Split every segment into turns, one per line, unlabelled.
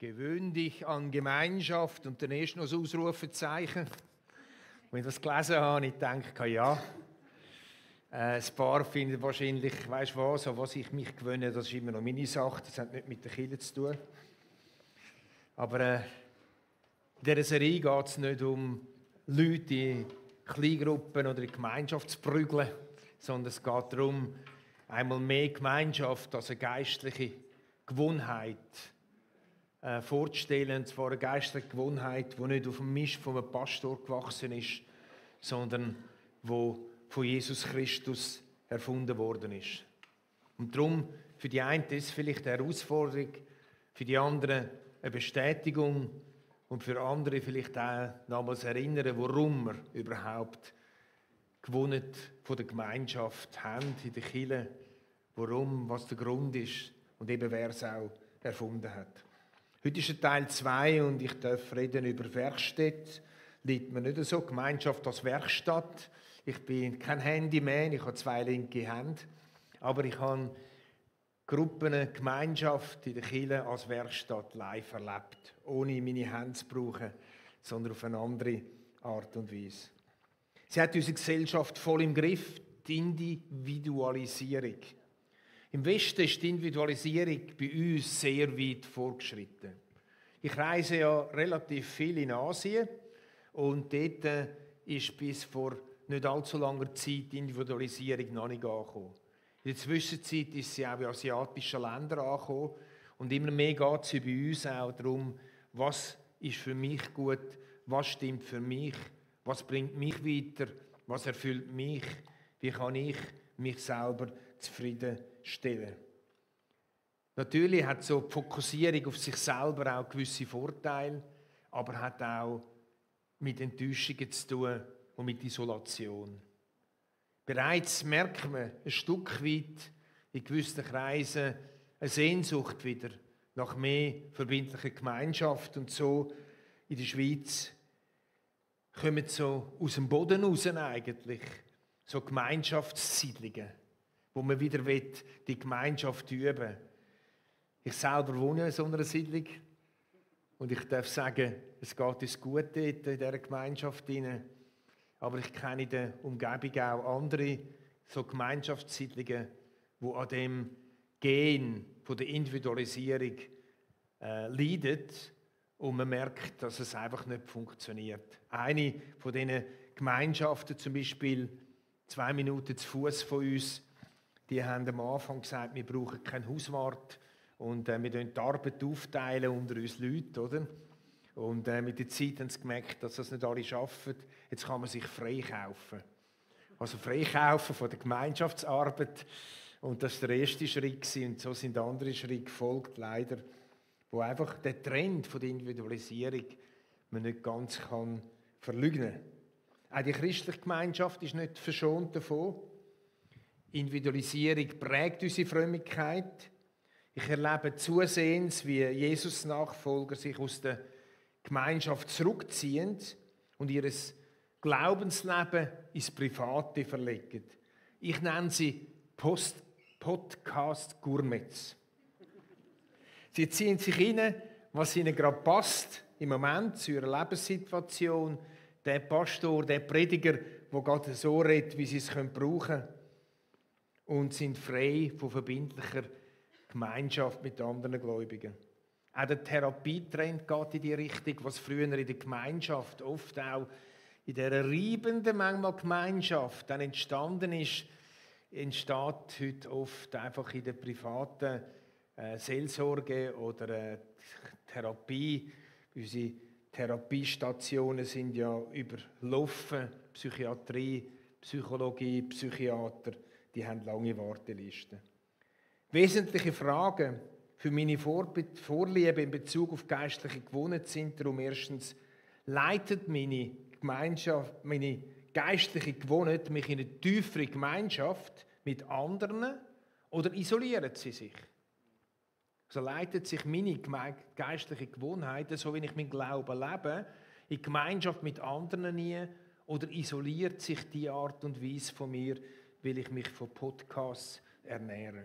Gewöhn dich an Gemeinschaft und dann erst noch das Ausrufezeichen. Wenn ich das gelesen habe, ich denke, ja, ein paar finden wahrscheinlich, weißt du was, an was ich mich gewöhne, das ist immer noch meine Sache, das hat nicht mit der Kirche zu tun. Aber in dieser Serie geht es nicht um Leute in Kleingruppen oder in Gemeinschaft zu prügeln, sondern es geht darum, einmal mehr Gemeinschaft als eine geistliche Gewohnheit vorzustellen. Und zwar eine geistliche Gewohnheit, die nicht auf dem Mist von einem Pastor gewachsen ist, sondern die von Jesus Christus erfunden worden ist. Und darum, für die einen ist es vielleicht eine Herausforderung, für die anderen eine Bestätigung und für andere vielleicht auch nochmals erinnern, warum wir überhaupt gewonnen von der Gemeinschaft haben in der Kirche, warum, was der Grund ist und eben wer es auch erfunden hat. Heute ist Teil 2 und ich darf reden über Werkstätte. Liegt mir nicht so, Gemeinschaft als Werkstatt. Ich bin kein Handyman, ich habe 2 linke Hände, aber ich habe Gruppen, Gemeinschaft in der Kirche als Werkstatt live erlebt, ohne meine Hände zu brauchen, sondern auf eine andere Art und Weise. Sie hat unsere Gesellschaft voll im Griff, die Individualisierung. Im Westen ist die Individualisierung bei uns sehr weit fortgeschritten. Ich reise ja relativ viel in Asien und dort ist bis vor nicht allzu langer Zeit die Individualisierung noch nicht angekommen. In der Zwischenzeit ist sie auch in asiatischen Ländern angekommen und immer mehr geht es bei uns auch darum, was ist für mich gut, was stimmt für mich, was bringt mich weiter, was erfüllt mich, wie kann ich mich selber zufriedenstellen. Natürlich hat so die Fokussierung auf sich selber auch gewisse Vorteile, aber hat auch mit Enttäuschungen zu tun und mit Isolation. Bereits merkt man ein Stück weit in gewissen Kreisen eine Sehnsucht wieder nach mehr verbindlicher Gemeinschaft und so in der Schweiz kommen so aus dem Boden raus eigentlich so Gemeinschaftssiedlungen, wo man wieder die Gemeinschaft üben will. Ich selber wohne in so einer Siedlung und ich darf sagen, es geht uns gut dort in dieser Gemeinschaft hinein. Aber ich kenne in der Umgebung auch andere so Gemeinschaftssiedlungen, die an dem Gen von der Individualisierung leiden und man merkt, dass es einfach nicht funktioniert. Eine von diesen Gemeinschaften, zum Beispiel 2 Minuten zu Fuß von uns, die haben am Anfang gesagt, wir brauchen keinen Hauswart und wir teilen die Arbeit aufteilen unter uns Leute, oder? Und mit der Zeit haben sie gemerkt, dass das nicht alle schaffen. Jetzt kann man sich freikaufen. Also freikaufen von der Gemeinschaftsarbeit. Und das war der erste Schritt. Und so sind andere Schritte gefolgt, leider, wo einfach der Trend von der Individualisierung man nicht ganz kann verleugnen kann. Auch die christliche Gemeinschaft ist nicht verschont davon. Individualisierung prägt unsere Frömmigkeit. Ich erlebe zusehends, wie Jesus-Nachfolger sich aus der Gemeinschaft zurückziehen und ihr Glaubensleben ins Private verlegen. Ich nenne sie Podcast-Gourmets. Sie ziehen sich rein, was ihnen gerade passt, im Moment zu ihrer Lebenssituation. Der Pastor, der Prediger, der gerade so redet, wie sie es brauchen können. Und sind frei von verbindlicher Gemeinschaft mit anderen Gläubigen. Auch der Therapietrend geht in die Richtung, was früher in der Gemeinschaft, oft auch in dieser reibenden manchmal Gemeinschaft dann entstanden ist, entsteht heute oft einfach in der privaten Seelsorge oder Therapie. Unsere Therapiestationen sind ja überlaufen, Psychiatrie, Psychologie, Psychiater, die haben lange Wartelisten. Wesentliche Fragen für meine Vorliebe in Bezug auf geistliche Gewohnheit sind darum erstens, leitet meine Gemeinschaft, meine geistliche Gewohnheit mich in eine tiefere Gemeinschaft mit anderen oder isolieren sie sich? Also leitet sich meine geistliche Gewohnheit, so wie ich meinen Glauben lebe, in Gemeinschaft mit anderen nie oder isoliert sich die Art und Weise von mir, weil ich mich von Podcasts ernähre?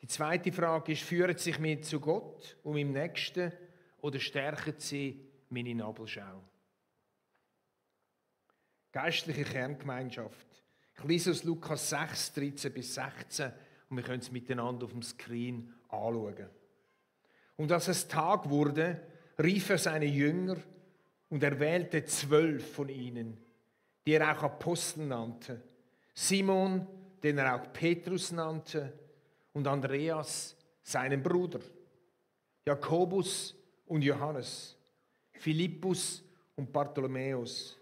Die zweite Frage ist, führen sie mich zu Gott und meinem Nächsten oder stärken sie meine Nabelschau? Geistliche Kerngemeinschaft. Ich lese aus Lukas 6, 13 bis 16 und wir können es miteinander auf dem Screen anschauen. Und als es Tag wurde, rief er seine Jünger und er wählte 12 von ihnen, die er auch Apostel nannte. Simon, den er auch Petrus nannte, und Andreas, seinen Bruder, Jakobus und Johannes, Philippus und Bartholomäus,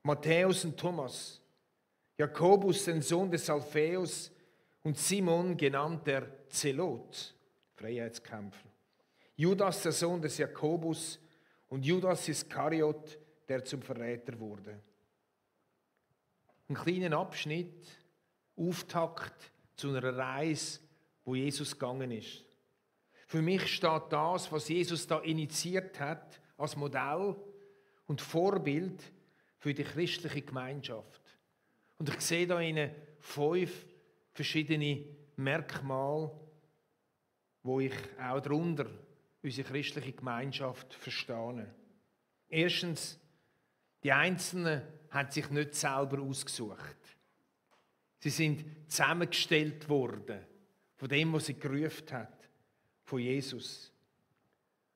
Matthäus und Thomas, Jakobus, den Sohn des Alpheus, und Simon, genannt der Zelot, Freiheitskämpfer, Judas, der Sohn des Jakobus, und Judas Iskariot, der zum Verräter wurde. Ein kleiner Abschnitt, Auftakt zu einer Reise, wo Jesus gegangen ist. Für mich steht das, was Jesus da initiiert hat, als Modell und Vorbild für die christliche Gemeinschaft. Und ich sehe da in 5 verschiedene Merkmale, wo ich auch darunter unsere christliche Gemeinschaft verstehe. Erstens, die Einzelnen haben sich nicht selber ausgesucht. Sie sind zusammengestellt worden von dem, was sie gerufen hat, von Jesus.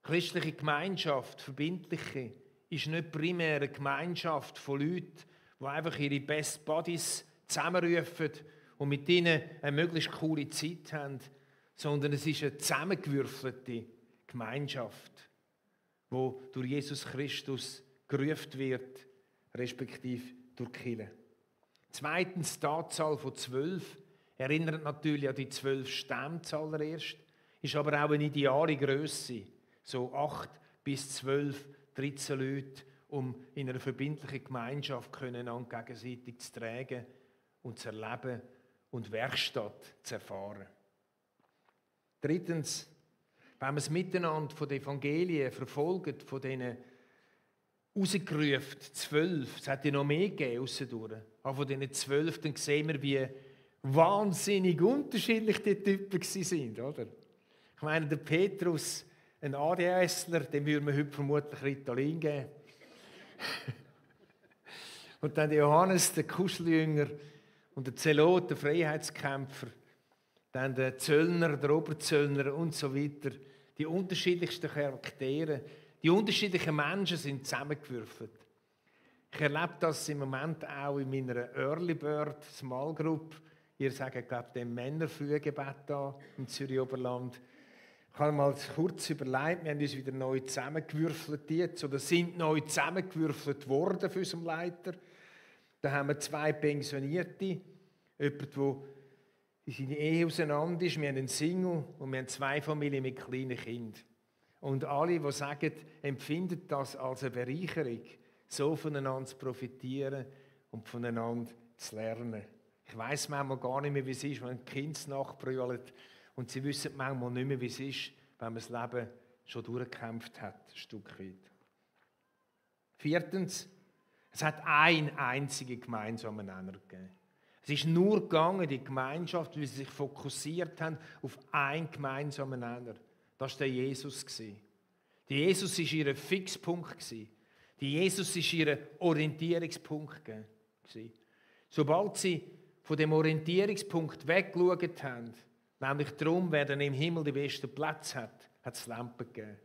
Christliche Gemeinschaft, verbindliche, ist nicht primär eine Gemeinschaft von Leuten, die einfach ihre Best Buddies zusammenrufen und mit ihnen eine möglichst coole Zeit haben, sondern es ist eine zusammengewürfelte Gemeinschaft, die durch Jesus Christus gerufen wird, respektive durch die Kirche. Zweitens, die Anzahl von 12 erinnert natürlich an die 12 Stämme zuallererst, ist aber auch eine ideale Grösse, so 8 bis 12, 13 Leute, um in einer verbindlichen Gemeinschaft einander gegenseitig zu tragen und zu erleben und Werkstatt zu erfahren. Drittens, wenn man es miteinander von den Evangelien verfolgt, von diesen rausgerufen, 12, es hat ja noch mehr gegeben aussendurch, aber von diesen 12, dann sehen wir, wie wahnsinnig unterschiedlich die Typen sind, oder? Ich meine, der Petrus, ein ADHSler, dem würden wir heute vermutlich Ritalin geben. Und dann der Johannes, der Kuscheljünger, und der Zelot, der Freiheitskämpfer, dann der Zöllner, der Oberzöllner und so weiter. Die unterschiedlichsten Charaktere, die unterschiedlichen Menschen sind zusammengewürfelt. Ich erlebe das im Moment auch in meiner Early Bird Small Group. Ihr sagt, glaube ich, dem Männerfrühgebet da im Zürich Oberland. Ich habe mal kurz überlegt, wir haben uns wieder neu zusammengewürfelt jetzt, oder sind neu zusammengewürfelt worden für unseren Leiter. Da haben wir 2 Pensionierte, jemand, der in seiner Ehe auseinander ist. Wir haben einen Single und wir haben 2 Familien mit kleinen Kindern. Und alle, die sagen, empfinden das als eine Bereicherung, so voneinander zu profitieren und voneinander zu lernen. Ich weiss manchmal gar nicht mehr, wie es ist, wenn ein Kind nachbrüllt. Und sie wissen manchmal nicht mehr, wie es ist, wenn man das Leben schon durchgekämpft hat, ein Stück weit. 4. Es hat einen einzigen gemeinsamen Nenner gegeben. Es ist nur gegangen, die Gemeinschaft, weil sie sich fokussiert haben auf einen gemeinsamen Nenner. Das war der Jesus. Der Jesus war ihr Fixpunkt. Der Jesus war ihr Orientierungspunkt. Sobald sie von dem Orientierungspunkt weggeschaut haben, nämlich darum, wer dann im Himmel den besten Platz hat, hat es Lampen gegeben.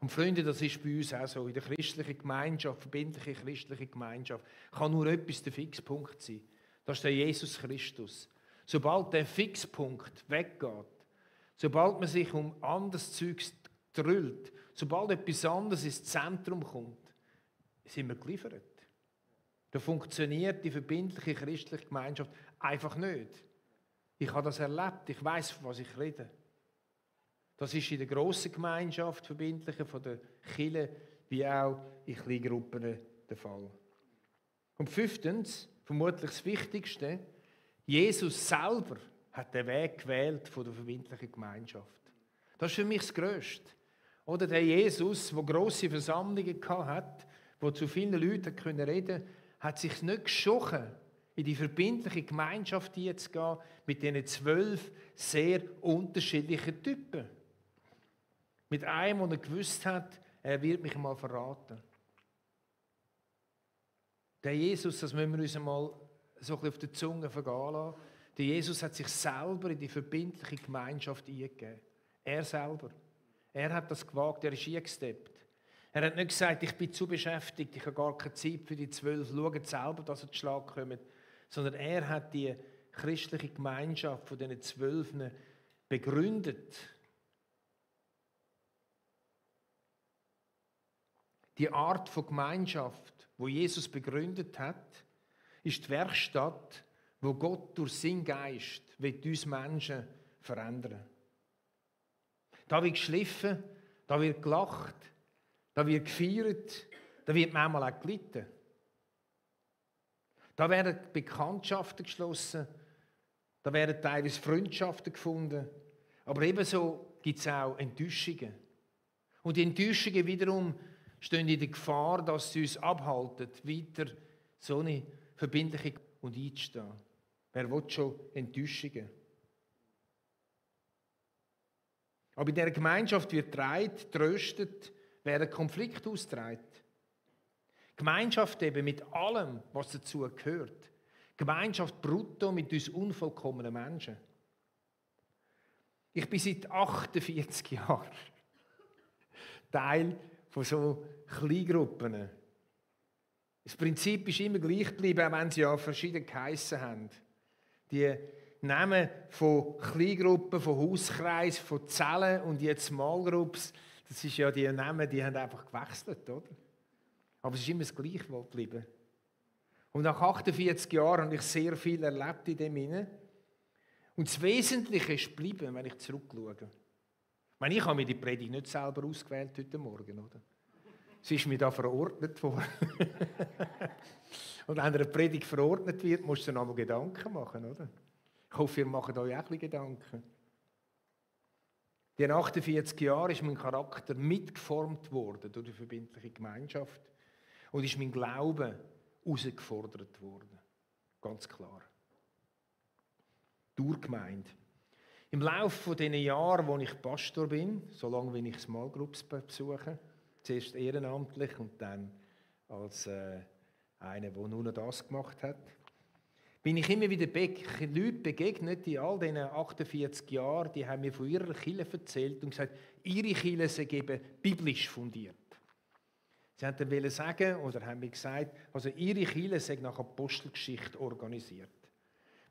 Und Freunde, das ist bei uns auch so. In der christlichen Gemeinschaft, verbindliche christliche Gemeinschaft, kann nur etwas der Fixpunkt sein. Das ist der Jesus Christus. Sobald der Fixpunkt weggeht, sobald man sich um anderes Zeugs drüllt, sobald etwas anderes ins Zentrum kommt, sind wir geliefert. Da funktioniert die verbindliche christliche Gemeinschaft einfach nicht. Ich habe das erlebt, ich weiss, von was ich rede. Das ist in der grossen Gemeinschaft, verbindlichen von der Kirche, wie auch in Kleingruppen der Fall. Und 5. vermutlich das Wichtigste, Jesus selber hat den Weg gewählt von der verbindlichen Gemeinschaft. Das ist für mich das Grösste. Oder der Jesus, der grosse Versammlungen hatte, der zu vielen Leuten reden konnte, hat sich nicht geschochen, in die verbindliche Gemeinschaft zu gehen mit diesen 12 sehr unterschiedlichen Typen. Mit einem, der gewusst hat, er wird mich mal verraten. Der Jesus, das müssen wir uns einmal so ein bisschen auf der Zunge vergehen lassen. Der Jesus hat sich selber in die verbindliche Gemeinschaft eingegeben. Er selber. Er hat das gewagt, er ist eingesteppt. Er hat nicht gesagt, ich bin zu beschäftigt, ich habe gar keine Zeit für die 12, schaut selber, dass ihr zu Schlag kommt. Sondern er hat die christliche Gemeinschaft von diesen 12 begründet. Die Art von Gemeinschaft, wo Jesus begründet hat, ist die Werkstatt, wo Gott durch seinen Geist wird uns Menschen verändern. Da wird geschliffen, da wird gelacht, da wird gefeiert, da wird manchmal auch gelitten. Da werden Bekanntschaften geschlossen, da werden teilweise Freundschaften gefunden, aber ebenso gibt es auch Enttäuschungen. Und die Enttäuschungen wiederum stehen in der Gefahr, dass sie uns abhalten, weiter so eine verbindliche und einzustehen. Wer will schon Enttäuschungen? Aber in dieser Gemeinschaft wird getragen, tröstet, werden Konflikte ausgetragen. Gemeinschaft eben mit allem, was dazu gehört. Gemeinschaft brutto mit uns unvollkommenen Menschen. Ich bin seit 48 Jahren Teil von so Kleingruppen. Das Prinzip ist immer gleich geblieben, auch wenn sie ja verschieden geheissen haben. Die Namen von Kleingruppen, von Hauskreisen, von Zellen und jetzt Small Groups, das ist ja die Namen, die haben einfach gewechselt, oder? Aber es ist immer das Gleiche geblieben. Und nach 48 Jahren habe ich sehr viel erlebt in dem hinein. Und das Wesentliche ist geblieben, wenn ich zurückschaue. Ich habe mir die Predigt nicht selber ausgewählt heute Morgen, oder? Sie ist mir da verordnet worden. Und wenn eine Predigt verordnet wird, musst du dir noch Gedanken machen, oder? Ich hoffe, ihr macht euch auch ein bisschen Gedanken. In 48 Jahren ist mein Charakter mitgeformt worden durch die verbindliche Gemeinschaft und ist mein Glaube herausgefordert worden. Ganz klar. Durchgemeint. Im Laufe dieser Jahre, wo ich Pastor bin, so lange wie ich Small Groups besuche, zuerst ehrenamtlich und dann als einer, der nur noch das gemacht hat, bin ich immer wieder Leuten begegnet, die all diesen 48 Jahren, die haben mir von ihrer Kirche erzählt und gesagt, ihre Kirche sei eben biblisch fundiert. Sie haben dann sagen, oder haben mir gesagt, also ihre Kirche sei nach Apostelgeschichte organisiert.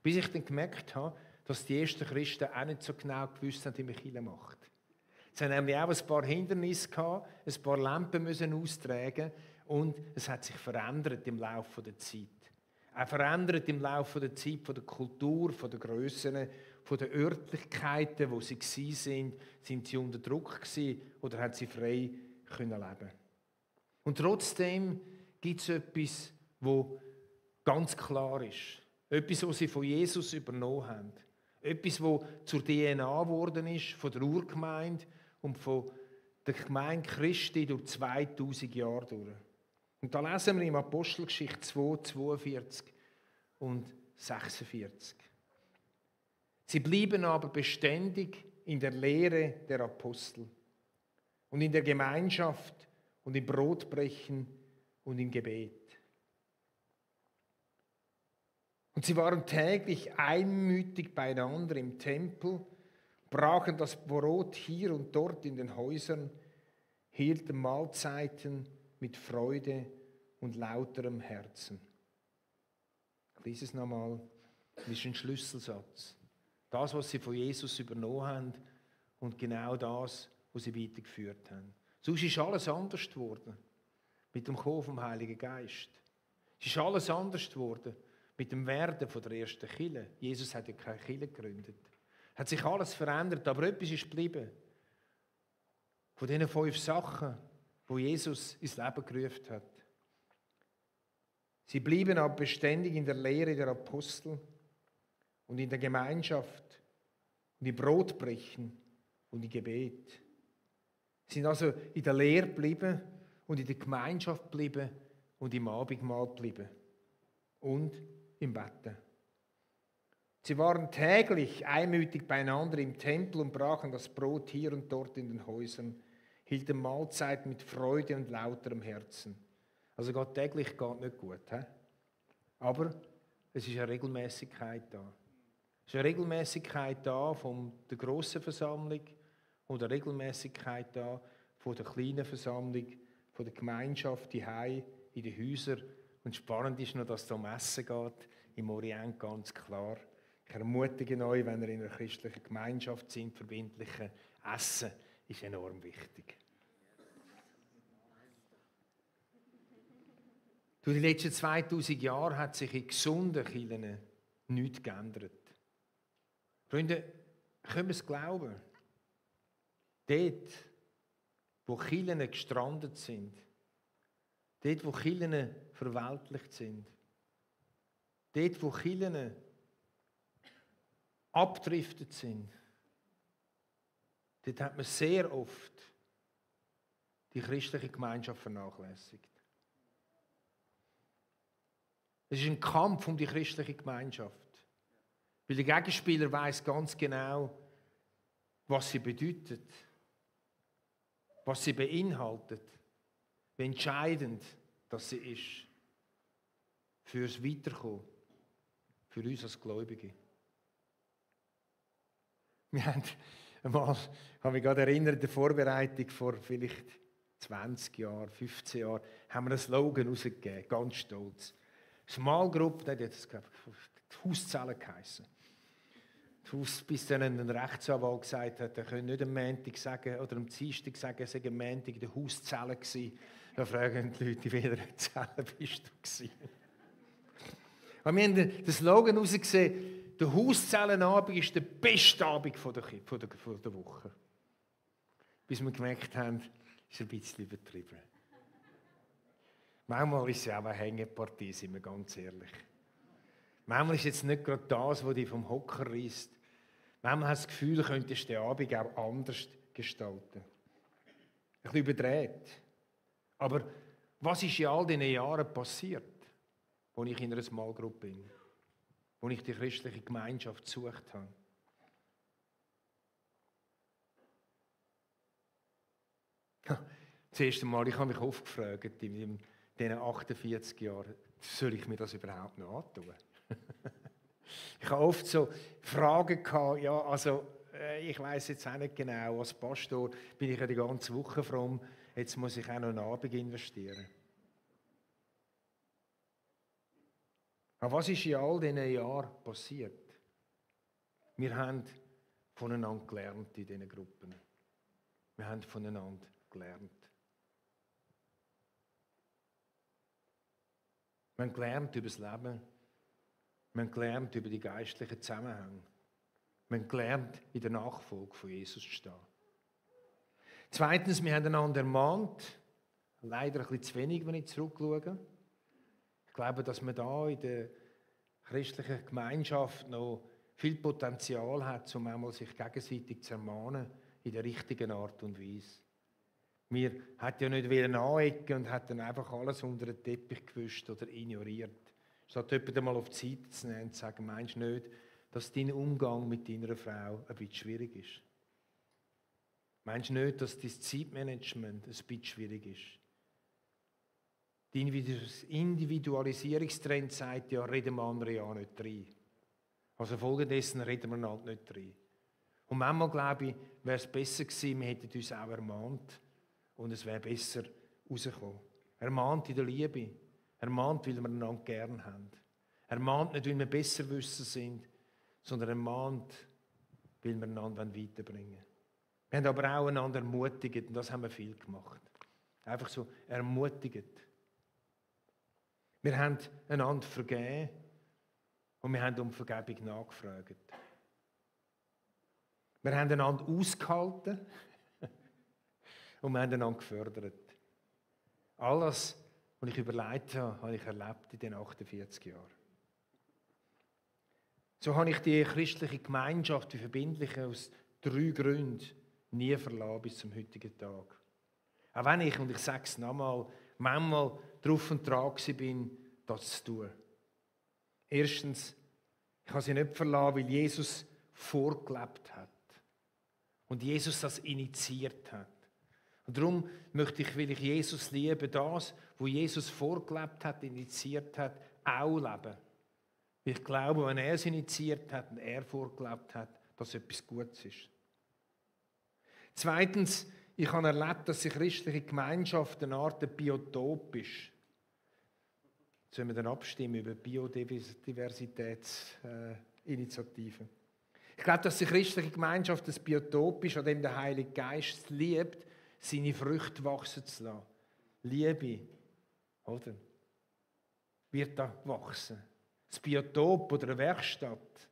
Bis ich dann gemerkt habe, dass die ersten Christen auch nicht so genau gewusst haben, wie man Kirche macht. Sie haben nämlich auch ein paar Hindernisse gehabt, ein paar Lampen müssen austragen und es hat sich verändert im Laufe der Zeit. Auch verändert im Laufe der Zeit von der Kultur, von der Grössen, von den Örtlichkeiten, wo sie waren, sind sie unter Druck gewesen oder haben sie frei können leben. Und trotzdem gibt es etwas, wo ganz klar ist. Etwas, was sie von Jesus übernommen haben. Etwas, was zur DNA geworden ist, von der Urgemeinde und von der Gemeinde Christi durch 2000 Jahre durch. Und da lesen wir im Apostelgeschichte 2, 42 und 46. Sie blieben aber beständig in der Lehre der Apostel und in der Gemeinschaft und im Brotbrechen und im Gebet. Und sie waren täglich einmütig beieinander im Tempel, brachen das Brot hier und dort in den Häusern, hielten Mahlzeiten mit Freude und lauterem Herzen. Ich lese es nochmal, das ist ein Schlüsselsatz. Das, was sie von Jesus übernommen haben und genau das, was sie weitergeführt haben. Sonst ist alles anders geworden mit dem Kommen vom Heiligen Geist. Es ist alles anders geworden mit dem Werden von der ersten Kirche. Jesus hat ja keine Kirche gegründet. Hat sich alles verändert, aber etwas ist geblieben. Von diesen 5 Sachen, wo Jesus ins Leben gerufen hat. Sie blieben aber beständig in der Lehre der Apostel und in der Gemeinschaft und im Brotbrechen und im Gebet. Sie sind also in der Lehre geblieben und in der Gemeinschaft geblieben und im Abendmahl geblieben und im Betten. Sie waren täglich einmütig beieinander im Tempel und brachen das Brot hier und dort in den Häusern, hielten Mahlzeit mit Freude und lauterem Herzen. Also Gott täglich geht nicht gut. He? Aber es ist eine Regelmäßigkeit da. Es ist eine Regelmäßigkeit da von der grossen Versammlung und eine Regelmäßigkeit da von der kleinen Versammlung, von der Gemeinschaft, die Hause, in den Häusern. Und spannend ist noch, dass es um Essen geht, im Orient ganz klar. Ich ermutige euch, wenn ihr in einer christlichen Gemeinschaft seid, verbindliche Essen ist enorm wichtig. Durch die letzten 2000 Jahre hat sich in gesunden Kirchen nichts geändert. Freunde, können wir es glauben? Dort, wo Kirchen gestrandet sind, dort, wo Kirchen verweltlicht sind, dort, wo Kirchen abgedriftet sind, dort hat man sehr oft die christliche Gemeinschaft vernachlässigt. Es ist ein Kampf um die christliche Gemeinschaft. Weil der Gegenspieler weiß ganz genau, was sie bedeutet, was sie beinhaltet, wie entscheidend das sie ist fürs Weiterkommen, für uns als Gläubige. Wir haben einmal, ich habe mich gerade erinnert, in der Vorbereitung vor vielleicht 20 Jahren, 15 Jahren, haben wir einen Slogan rausgegeben, ganz stolz. Small Group, das hat jetzt, glaube ich, die Hauszellen geheissen. Bis dann ein Rechtsanwalt gesagt hat, er könne nicht am Montag sagen oder am Dienstag sagen, es sei am Montag in der Hauszelle gewesen. Da fragen die Leute, in welcher Zelle bist du gewesen? Aber wir haben den Slogan rausgesehen, der Hauszellenabend ist der beste Abend von der Woche. Bis wir gemerkt haben, ist ein bisschen übertrieben. Manchmal ist es ja auch eine Hängepartie, sind wir ganz ehrlich. Manchmal ist jetzt nicht gerade das, was dich vom Hocker reißt. Manchmal hast du das Gefühl, du könntest den Abend auch anders gestalten. Ein bisschen überdreht. Aber was ist in all diesen Jahren passiert, als ich in einer Small Group bin? Als ich die christliche Gemeinschaft gesucht habe? Das erste Mal, ich habe mich oft gefragt, in diesen 48 Jahren, soll ich mir das überhaupt noch antun? Ich habe oft so Fragen gehabt, ja, also ich weiß jetzt auch nicht genau, als Pastor bin ich ja die ganze Woche fromm, jetzt muss ich auch noch einen Abend investieren. Aber was ist in all diesen Jahren passiert? Wir haben voneinander gelernt in diesen Gruppen. Wir haben voneinander gelernt. Wir haben gelernt über das Leben. Wir haben gelernt über die geistlichen Zusammenhänge. Wir haben gelernt, in der Nachfolge von Jesus zu stehen. Zweitens, wir haben einander ermahnt. Leider ein bisschen zu wenig, wenn ich zurückschaue. Ich glaube, dass man da in der christlichen Gemeinschaft noch viel Potenzial hat, um einmal sich gegenseitig zu ermahnen, in der richtigen Art und Weise. Wir hat ja nicht anecken und hat dann einfach alles unter den Teppich gewischt oder ignoriert. Statt jemanden einmal auf die Seite zu nehmen und zu sagen, meinst du nicht, dass dein Umgang mit deiner Frau ein bisschen schwierig ist? Meinst du nicht, dass dein Zeitmanagement ein bisschen schwierig ist? Der Individualisierungstrend sagt ja, reden wir andere ja nicht rein. Also folgendessen reden wir halt nicht rein. Und manchmal, glaube ich, wäre es besser gewesen, wir hätten uns auch ermahnt und es wäre besser rausgekommen. Ermahnt in der Liebe. Ermahnt, weil wir einander gern haben. Ermahnt nicht, weil wir besser wissen sind, sondern ermahnt, weil wir einander weiterbringen wollen. Wir haben aber auch einander ermutigt und das haben wir viel gemacht. Einfach so ermutigt. Wir haben einander vergeben und wir haben um Vergebung nachgefragt. Wir haben einander ausgehalten und wir haben einander gefördert. Alles, was ich überlegt habe, habe ich erlebt in den 48 Jahren. So habe ich die christliche Gemeinschaft, die verbindliche, aus 3 Gründen nie verlassen bis zum heutigen Tag. Auch wenn ich, und ich sage es nochmal, manchmal drauf und dran bin, das zu tun. Erstens, ich habe sie nicht verlassen, weil Jesus vorgelebt hat. Und Jesus das initiiert hat. Und darum möchte ich, weil ich Jesus liebe, das, wo Jesus vorgelebt hat, initiiert hat, auch leben. Weil ich glaube, wenn er es initiiert hat und er vorgelebt hat, dass etwas Gutes ist. Zweitens, ich habe erlebt, dass die christliche Gemeinschaft eine Art Biotop ist. Jetzt sollen wir dann abstimmen über die Biodiversitätsinitiative. Ich glaube, dass die christliche Gemeinschaft ein Biotop ist, an dem der Heilige Geist liebt, seine Früchte wachsen zu lassen. Liebe, oder? Wird da wachsen. Das Biotop oder eine Werkstatt.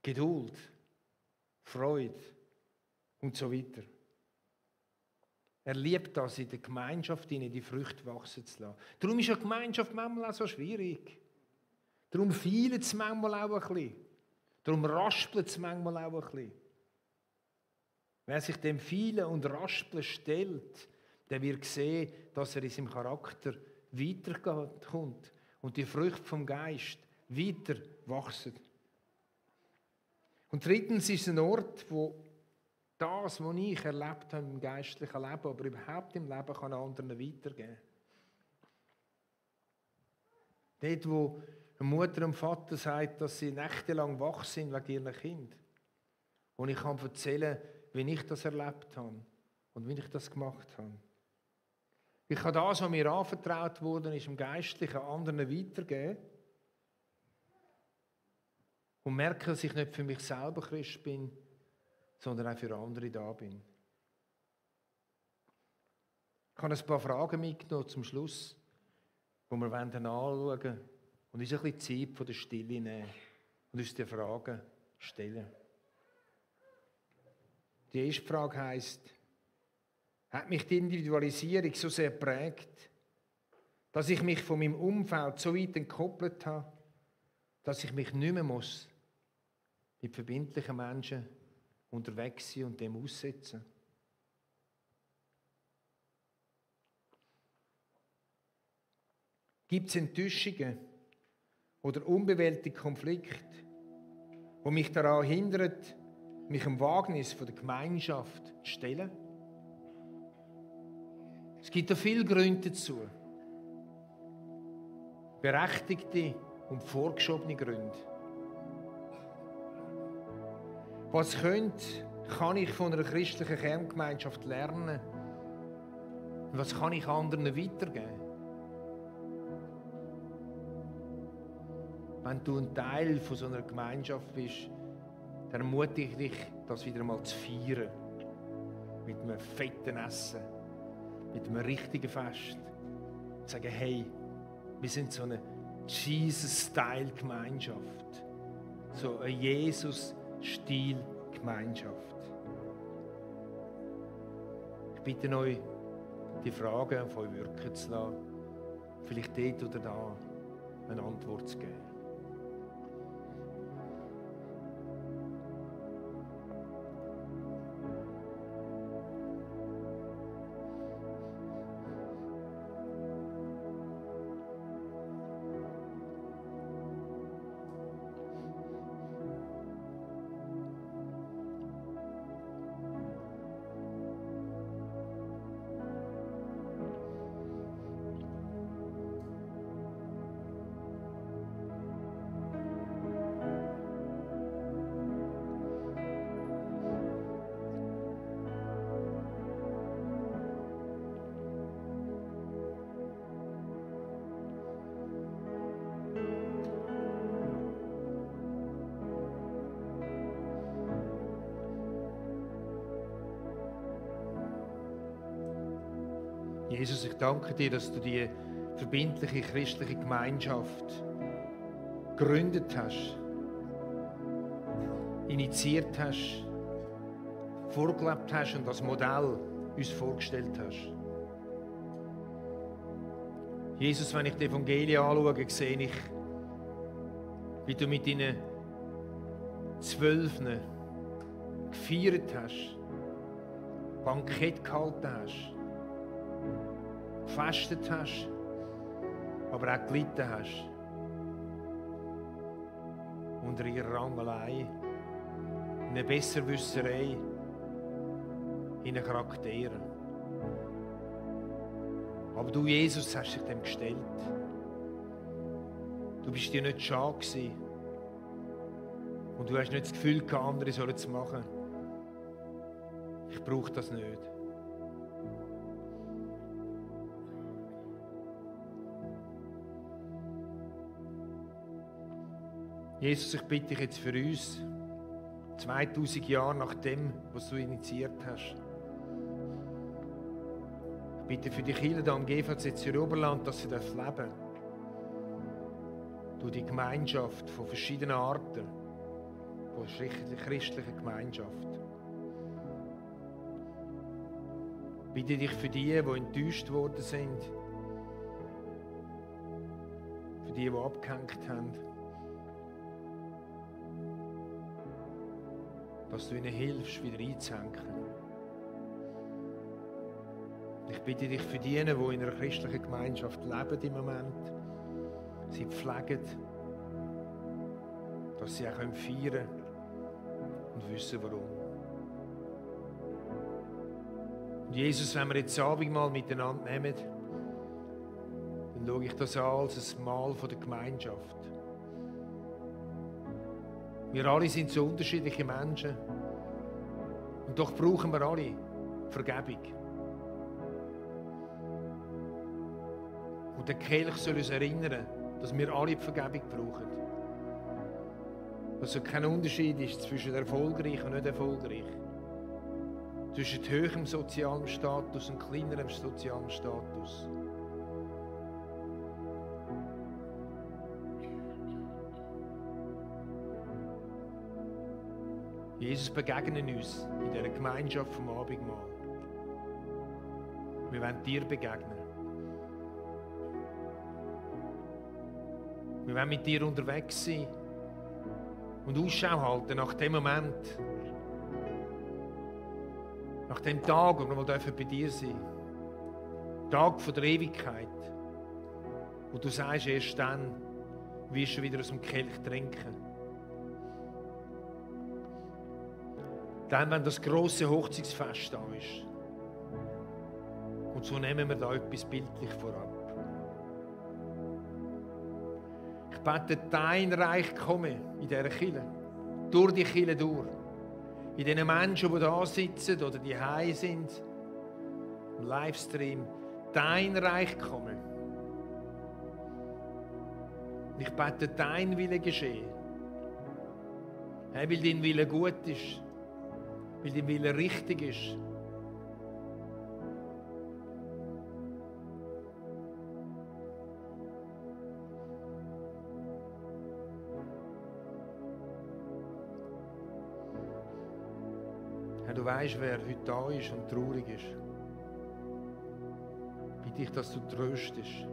Geduld, Freude und so weiter. Er liebt das, in der Gemeinschaft die Früchte wachsen zu lassen. Darum ist eine Gemeinschaft manchmal auch so schwierig. Darum feilt es manchmal auch ein bisschen. Darum raspelt es manchmal auch ein bisschen. Wer sich dem Vielen und Raspeln stellt, der wird sehen, dass er in seinem Charakter weiterkommt und die Früchte vom Geist weiter wachsen. Und drittens ist es ein Ort, wo das, was ich erlebt habe im geistlichen Leben, aber überhaupt im Leben, kann anderen weitergeben. Dort, wo eine Mutter und Vater sagt, dass sie nächtelang wach sind wegen ihren Kind. Und ich kann erzählen, wie ich das erlebt habe und wie ich das gemacht habe. Ich kann das, was mir anvertraut worden ist, im Geistlichen anderen weitergeben und merke, dass ich nicht für mich selber Christ bin, sondern auch für andere da bin. Ich habe ein paar Fragen mitgenommen zum Schluss, die wir anschauen wollen und uns ein bisschen Zeit von der Stille nehmen und uns die Fragen stellen. Die erste Frage heisst, hat mich die Individualisierung so sehr geprägt, dass ich mich von meinem Umfeld so weit entkoppelt habe, dass ich mich nicht mehr muss mit verbindlichen Menschen unterwegs sein und dem aussetzen? Gibt es Enttäuschungen oder unbewältigte Konflikte, die mich daran hindern, mich dem Wagnis von der Gemeinschaft zu stellen? Es gibt da viele Gründe dazu. Berechtigte und vorgeschobene Gründe. Was kann ich von einer christlichen Kerngemeinschaft lernen? Und was kann ich anderen weitergeben? Wenn du ein Teil von so einer Gemeinschaft bist, dann ermutige ich dich, das wieder einmal zu feiern. Mit einem fetten Essen, mit einem richtigen Fest. Und sagen, hey, wir sind so eine Jesus-Style-Gemeinschaft. So eine Jesus-Stil-Gemeinschaft. Ich bitte euch, die Fragen auf euch wirken zu lassen. Vielleicht dort oder da eine Antwort zu geben. Jesus, ich danke dir, dass du die verbindliche christliche Gemeinschaft gegründet hast, initiiert hast, vorgelebt hast und als Modell uns vorgestellt hast. Jesus, wenn ich die Evangelien anschaue, sehe ich, wie du mit deinen 12 gefeiert hast, Bankett gehalten hast, gefastet hast, aber auch gelitten hast. unter ihrer Rangelei, in einer Besserwisserei, in den Charakteren. Aber du, Jesus, hast dich dem gestellt. Du bist dir nicht schade gewesen. Und du hast nicht das Gefühl gehabt, andere sollen es machen. Ich brauche das nicht. Jesus, ich bitte dich jetzt für uns, 2000 Jahre nach dem, was du initiiert hast. Ich bitte für die Kirche hier am GVZ Zürich-Oberland, dass sie leben dürfen. Durch die Gemeinschaft von verschiedenen Arten, von christlicher Gemeinschaft. Ich bitte dich für die enttäuscht worden sind, für die abgehängt haben, dass du ihnen hilfst, wieder einzuhängen. Ich bitte dich für die in einer christlichen Gemeinschaft leben im Moment, sie pflegen, dass sie auch feiern können und wissen, warum. Und Jesus, wenn wir jetzt das Abendmahl miteinander nehmen, dann schaue ich das an als ein Mahl von der Gemeinschaft. Wir alle sind so unterschiedliche Menschen. Und doch brauchen wir alle Vergebung. Und der Kelch soll uns erinnern, dass wir alle die Vergebung brauchen. Dass es kein Unterschied ist zwischen erfolgreich und nicht erfolgreich. Zwischen höherem sozialem Status und kleinerem sozialem Status. Jesus begegnet uns in dieser Gemeinschaft vom Abendmahl. Wir wollen dir begegnen. Wir wollen mit dir unterwegs sein und Ausschau halten nach dem Moment, nach dem Tag, wo wir bei dir sein dürfen. Tag von der Ewigkeit, wo du sagst, erst dann wirst du wieder aus dem Kelch trinken. Dann, wenn das grosse Hochzeitsfest da ist. Und so nehmen wir da etwas bildlich vorab. Ich bete, dein Reich komme in dieser Kirche, durch die Kirche durch. In den Menschen, die da sitzen oder die heim sind, im Livestream, dein Reich komme. Ich bete, dein Wille geschehe. Weil dein Wille gut ist. Weil dein Wille richtig ist. Herr, du weißt, wer heute da ist und traurig ist. Bitte dich, dass du tröstest.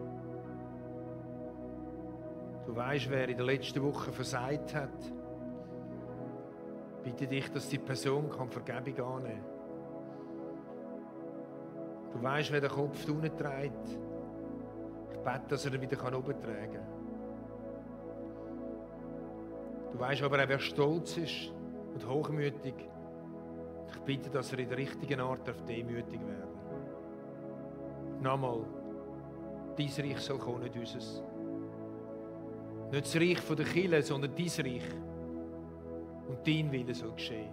Du weißt, wer in der letzten Woche versagt hat. Bitte dich, dass die Person Vergebung annehmen kann. Du weißt, wer den Kopf unten trägt. Ich bete, dass er ihn wieder oben tragen kann. Du weißt aber auch, wer stolz ist und hochmütig. Ich bitte, dass er in der richtigen Art demütig werden darf. Nochmal, dein Reich soll kommen, nicht unseres. Nicht das Reich der Kirche, sondern dein Reich. Und dein Wille soll geschehen.